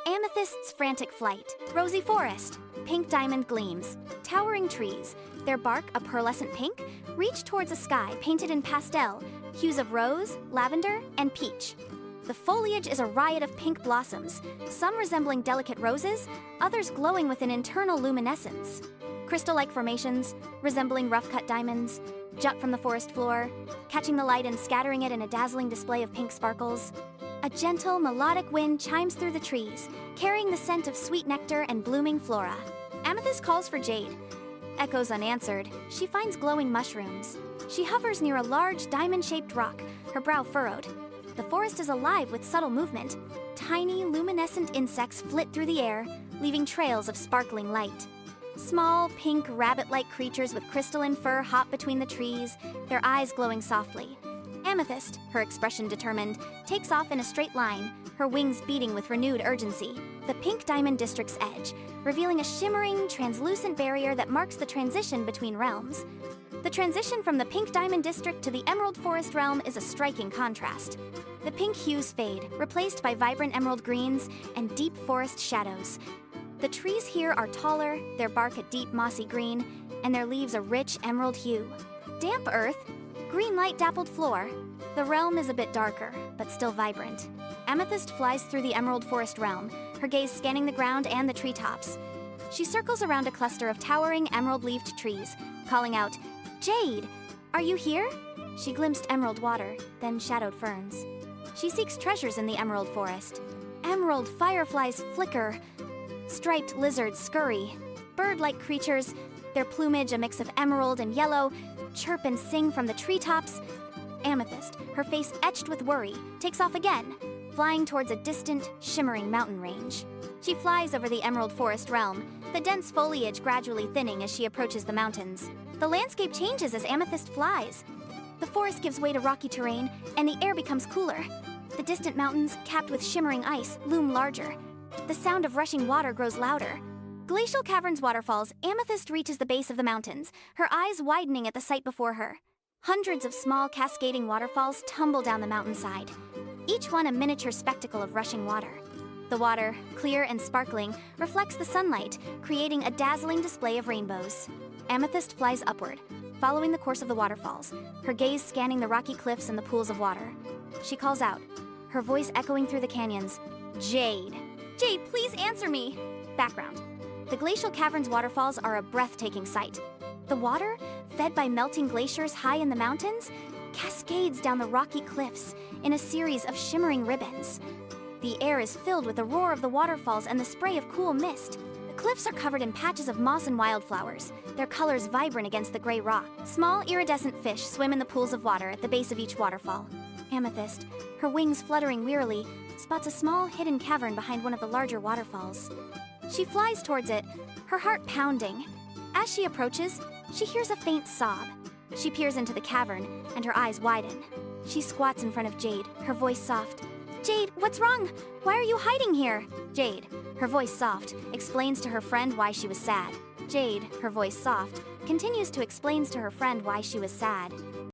Amethyst's frantic flight, rosy forest, pink diamond gleams, towering trees, their bark a pearlescent pink, reach towards a sky painted in pastel, hues of rose, lavender, and peach. The foliage is a riot of pink blossoms, some resembling delicate roses, others glowing with an internal luminescence. Crystal-like formations, resembling rough-cut diamonds, jut from the forest floor, catching the light and scattering it in a dazzling display of pink sparkles. A gentle, melodic wind chimes through the trees, carrying the scent of sweet nectar and blooming flora. Amethyst calls for Jade. Echoes unanswered, she finds glowing mushrooms. She hovers near a large, diamond-shaped rock, her brow furrowed. The forest is alive with subtle movement. Tiny, luminescent insects flit through the air, leaving trails of sparkling light. Small, pink, rabbit-like creatures with crystalline fur hop between the trees, their eyes glowing softly. Amethyst, her expression determined, takes off in a straight line, her wings beating with renewed urgency. The pink diamond district's edge, revealing a shimmering, translucent barrier that marks the transition between realms. The transition from the pink diamond district to the emerald forest realm is a striking contrast. The pink hues fade, replaced by vibrant emerald greens and deep forest shadows. The trees here are taller, their bark a deep mossy green, and their leaves a rich emerald hue. Damp earth, green light dappled floor. The realm is a bit darker, but still vibrant. Amethyst flies through the emerald forest realm, her gaze scanning the ground and the treetops. She circles around a cluster of towering emerald-leaved trees, calling out, "Jade, are you here?" She glimpsed emerald water, then shadowed ferns. She seeks treasures in the emerald forest. Emerald fireflies flicker. Striped lizards scurry. Bird-like creatures, their plumage a mix of emerald and yellow, chirp and sing from the treetops. Amethyst, her face etched with worry, takes off again, flying towards a distant, shimmering mountain range. She flies over the emerald forest realm, the dense foliage gradually thinning as she approaches the mountains. The landscape changes as Amethyst flies. The forest gives way to rocky terrain, and the air becomes cooler. The distant mountains, capped with shimmering ice, loom larger. The sound of rushing water grows louder. Glacial caverns waterfalls, Amethyst reaches the base of the mountains, her eyes widening at the sight before her. Hundreds of small cascading waterfalls tumble down the mountainside, each one a miniature spectacle of rushing water. The water, clear and sparkling, reflects the sunlight, creating a dazzling display of rainbows. Amethyst flies upward, following the course of the waterfalls, her gaze scanning the rocky cliffs and the pools of water. She calls out, her voice echoing through the canyons, "Jade! Jade, please answer me!" Background. The glacial caverns waterfalls are a breathtaking sight. The water, fed by melting glaciers high in the mountains, cascades down the rocky cliffs in a series of shimmering ribbons. The air is filled with the roar of the waterfalls and the spray of cool mist. The cliffs are covered in patches of moss and wildflowers, their colors vibrant against the gray rock. Small, iridescent fish swim in the pools of water at the base of each waterfall. Amethyst, her wings fluttering wearily, spots a small, hidden cavern behind one of the larger waterfalls. She flies towards it, her heart pounding. As she approaches, she hears a faint sob. She peers into the cavern, and her eyes widen. She squats in front of Jade, her voice soft. "Jade, what's wrong? Why are you hiding here?" Jade, her voice soft, explains to her friend why she was sad. Jade, her voice soft, continues to explain to her friend why she was sad.